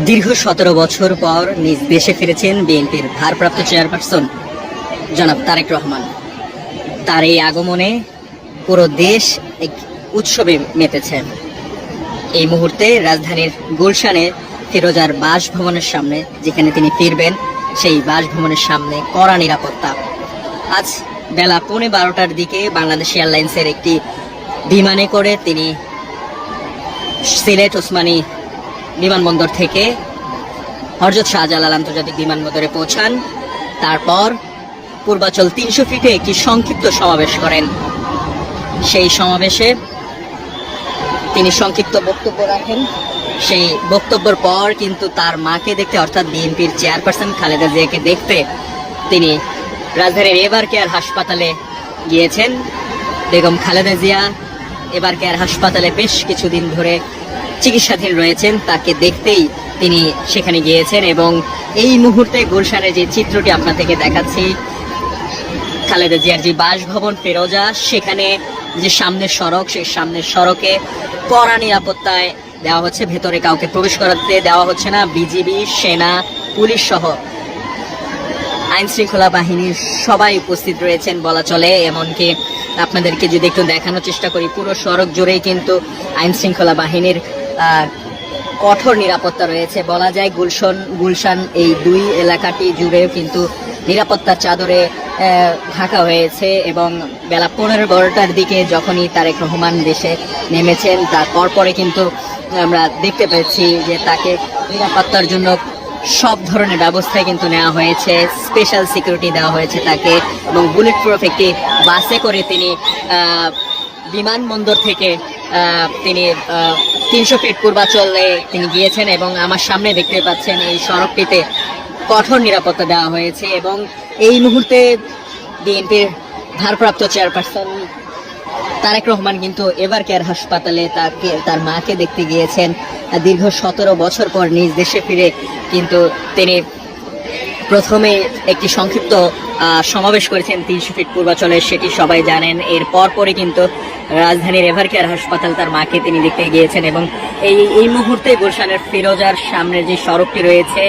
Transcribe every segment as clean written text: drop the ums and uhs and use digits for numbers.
দীর্ঘ 17 বছর পর নিজ দেশে ফিরেছেন বিএনপির ভারপ্রাপ্ত চেয়ারপারসন জনাব তারেক রহমান। তার এই আগমনে পুরো দেশ এক উৎসবে মেতেছে। এই মুহূর্তে রাজধানীর গুলশানে ফিরোজার বাসভবনের সামনে, যেখানে তিনি ফিরবেন, সেই বাসভবনের সামনে কড়া নিরাপত্তা। আজ বেলা 12:15টার দিকে বাংলাদেশ এয়ারলাইন্সের একটি বিমানে করে তিনি সিলেট ওসমানী বিমানবন্দর থেকে হযরত শাহজালাল আন্তর্জাতিক বিমানবন্দরে পৌঁছান। তারপর পূর্বাচল 300 ফিটে একটি সংক্ষিপ্ত সমাবেশ করেন। সেই সমাবেশে তিনি সংক্ষিপ্ত বক্তব্য রাখেন। সেই বক্তব্যের পর কিন্তু তার মাকে দেখতে, অর্থাৎ বিএনপির চেয়ারপারসন খালেদা জিয়াকে দেখতে তিনি রাজধানীর এভার কেয়ার হাসপাতালে গিয়েছেন। বেগম খালেদা জিয়া এভার কেয়ার হাসপাতালে বেশ কিছুদিন ধরে চিকিৎসাধীন রয়েছেন। তাকে দেখতেই তিনি সেখানে গিয়েছেন এবং এই মুহূর্তে গুলশানের যে চিত্রটি আপনাদেরকে দেখাচ্ছি, খালেদা জিয়ার যে বাসভবন ফিরোজা, সেখানে যে সামনের সড়ক, সেই সামনের সড়কে কড়া নিরাপত্তায় দেওয়া হচ্ছে। ভেতরে কাউকে প্রবেশ করাতে দেওয়া হচ্ছে না। বিজিবি, সেনা, পুলিশ সহ আইন শৃঙ্খলা বাহিনীর সবাই উপস্থিত রয়েছেন বলা চলে। এমনকি আপনাদেরকে যদি একটু দেখানোর চেষ্টা করি, পুরো সড়ক জুড়েই কিন্তু আইন শৃঙ্খলা বাহিনীর কঠোর নিরাপত্তা রয়েছে বলা যায়। গুলশান এই দুই এলাকাটি জুড়েও কিন্তু নিরাপত্তার চাদরে ঢাকা হয়েছে এবং বেলা 15-12টার দিকে যখনই তারেক রহমান দেশে নেমেছেন, তার পরে কিন্তু আমরা দেখতে পেয়েছি যে তাকে নিরাপত্তার জন্য সব ধরনের ব্যবস্থাই কিন্তু নেওয়া হয়েছে। স্পেশাল সিকিউরিটি দেওয়া হয়েছে তাকে এবং বুলেট প্রুফ একটি বাসে করে তিনি বিমানবন্দর থেকে তিনি 300 ফিট পূর্বাচলে তিনি গিয়েছেন এবং আমার সামনে দেখতে পাচ্ছেন এই সড়কটিতে কঠোর নিরাপত্তা দেওয়া হয়েছে। এবং এই মুহূর্তে বিএনপির ভারপ্রাপ্ত চেয়ারপারসন তারেক রহমান কিন্তু এভার কেয়ার হাসপাতালে তার মাকে দেখতে গিয়েছেন। দীর্ঘ 17 বছর পর নিজ দেশে ফিরে কিন্তু তিনি প্রথমে একটি সংক্ষিপ্ত সমাবেশ করেছেন 300 ফিট পূর্বাচলে, সেটি সবাই জানেন। এর পরে কিন্তু রাজধানীর এভার কেয়ার হাসপাতাল তার মাকে তিনি দেখতে গিয়েছেন এবং এই মুহূর্তে গুলশানের ফিরোজার সামনে যে সড়কটি রয়েছে,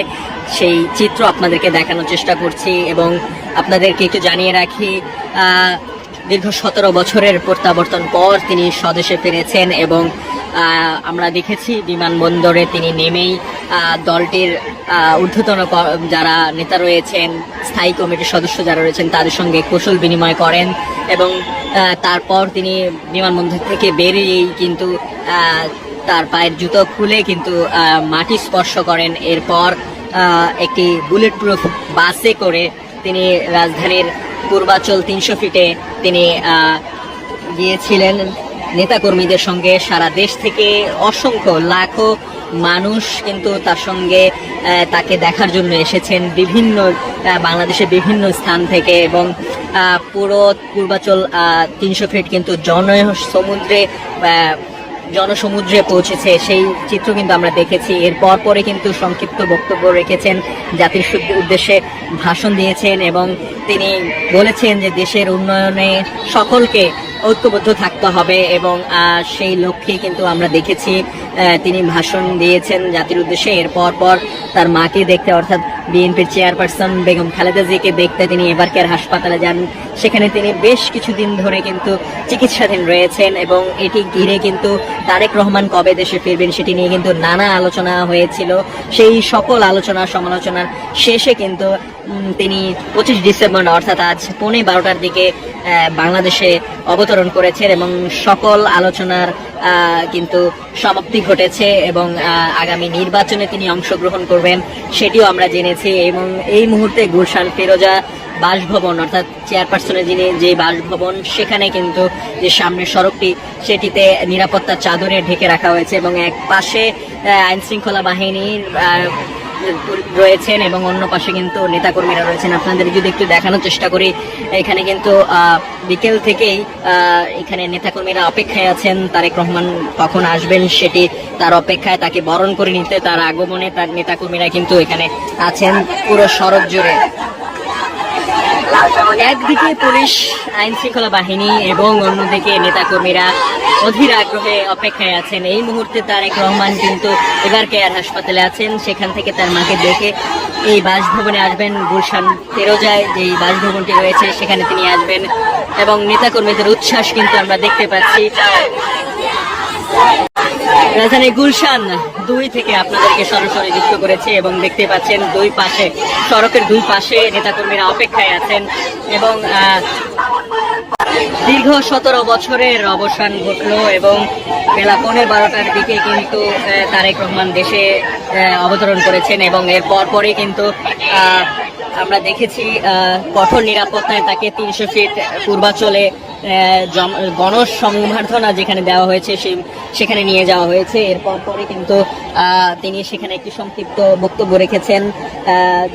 সেই চিত্র আপনাদেরকে দেখানোর চেষ্টা করছি এবং আপনাদেরকে একটু জানিয়ে রাখি, দীর্ঘ 17 বছরের প্রত্যাবর্তন পর তিনি স্বদেশে ফিরেছেন এবং আমরা দেখেছি বিমানবন্দরে তিনি নেমেই দলটির ঊর্ধ্বতন যারা নেতা রয়েছেন, স্থায়ী কমিটির সদস্য যারা রয়েছেন, তাদের সঙ্গে কুশল বিনিময় করেন এবং তারপর তিনি বিমানবন্দর থেকে বেরিয়েই কিন্তু তার পায়ের জুতো খুলে কিন্তু মাটি স্পর্শ করেন। এরপর একটি বুলেট প্রুফ বাসে করে তিনি রাজধানীর পূর্বাচল 300 ফিটে তিনি গিয়েছিলেন নেতাকর্মীদের সঙ্গে। সারা দেশ থেকে অসংখ্য লাখো মানুষ কিন্তু তার সঙ্গে তাকে দেখার জন্য এসেছেন বাংলাদেশের বিভিন্ন স্থান থেকে এবং পুরো পূর্বাচল 300 ফিট কিন্তু জনসমুদ্রে পৌঁছেছে। সেই চিত্র কিন্তু আমরা দেখেছি। এর পরে কিন্তু সংক্ষিপ্ত বক্তব্য রেখেছেন, জাতির উদ্দেশ্যে ভাষণ দিয়েছেন এবং তিনি বলেছেন যে দেশের উন্নয়নে সকলকে ঐক্যবদ্ধ থাকতে হবে এবং সেই লক্ষ্যে কিন্তু আমরা দেখেছি তিনি ভাষণ দিয়েছেন জাতির উদ্দেশ্যে। এর পর তার মাকে দেখতে, অর্থাৎ বিএনপির চেয়ারপারসন বেগম খালেদা জিয়াকে দেখতে তিনি এভার কেয়ার হাসপাতালে যান। সেখানে তিনি বেশ কিছুদিন ধরে কিন্তু চিকিৎসাধীন রয়েছেন এবং এটি ঘিরে কিন্তু তারেক রহমান কবে দেশে ফিরবেন সেটি নিয়ে কিন্তু নানা আলোচনা হয়েছিল। সেই সকল আলোচনা সমালোচনার শেষে কিন্তু তিনি 25 ডিসেম্বর অর্থাৎ আজ 12:15টার দিকে বাংলাদেশে অবতরণ করেছেন এবং সকল আলোচনার কিন্তু সমাপ্তি ঘটেছে এবং আগামী নির্বাচনে তিনি অংশগ্রহণ করবেন সেটিও আমরা জেনেছি। এবং এই মুহূর্তে গুলশান ফিরোজা বাসভবন, অর্থাৎ চেয়ারপারসনের যে বাসভবন, সেখানে কিন্তু যে সামনের সড়কটি, সেটিতে নিরাপত্তার চাদরে ঢেকে রাখা হয়েছে এবং এক পাশে আইন শৃঙ্খলা বাহিনীর রয়েছেন এবং অন্য পাশে কিন্তু নেতাকর্মীরা রয়েছেন। আপনাদের যদি একটু দেখানোর চেষ্টা করি, এখানে কিন্তু বিকেল থেকেই এখানে নেতাকর্মীরা অপেক্ষায় আছেন। তারেক রহমান কখন আসবেন সেটি তার অপেক্ষায়, তাকে বরণ করে নিতে, তার আগমনে তার নেতাকর্মীরা কিন্তু এখানে আছেন পুরো সড়ক জুড়ে। একদিকে পুলিশ আইন শৃঙ্খলা বাহিনী এবং অন্যদিকে নেতাকর্মীরা অধীর আগ্রহে অপেক্ষায় আছেন। এই মুহূর্তে তারেক রহমান কিন্তু এবার কেয়ার হাসপাতালে আছেন, সেখান থেকে তার মাকে দেখে এই বাসভবনে আসবেন। গুলশান ফেরোজায় যে বাসভবনটি রয়েছে সেখানে তিনি আসবেন এবং নেতাকর্মীদের উচ্ছ্বাস কিন্তু আমরা দেখতে পাচ্ছি। রাজধানী গুলশান 2 থেকে আপনাদেরকে সরাসরি যুক্ত করেছে এবং দেখতে পাচ্ছেন দুই পাশে, সড়কের দুই পাশে নেতাকর্মীরা অপেক্ষায় আছেন এবং দীর্ঘ 17 বছরের অবসান ঘটলো এবং বেলা 11:15টার দিকে কিন্তু তারেক রহমান দেশে অবতরণ করেছেন এবং এর পরপরই কিন্তু আমরা দেখেছি কঠোর নিরাপত্তায় তাকে 300 ফিট পূর্বাচলে গণসংবর্ধনা যেখানে দেওয়া হয়েছে সেখানে নিয়ে যাওয়া হয়েছে। এরপর পরে কিন্তু তিনি সেখানে একটি সংক্ষিপ্ত বক্তব্য রেখেছেন,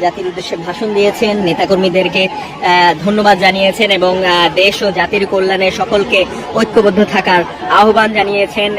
জাতির উদ্দেশ্যে ভাষণ দিয়েছেন, নেতাকর্মীদেরকে ধন্যবাদ জানিয়েছেন এবং দেশ ও জাতির কল্যাণে সকলকে ঐক্যবদ্ধ থাকার আহ্বান জানিয়েছেন।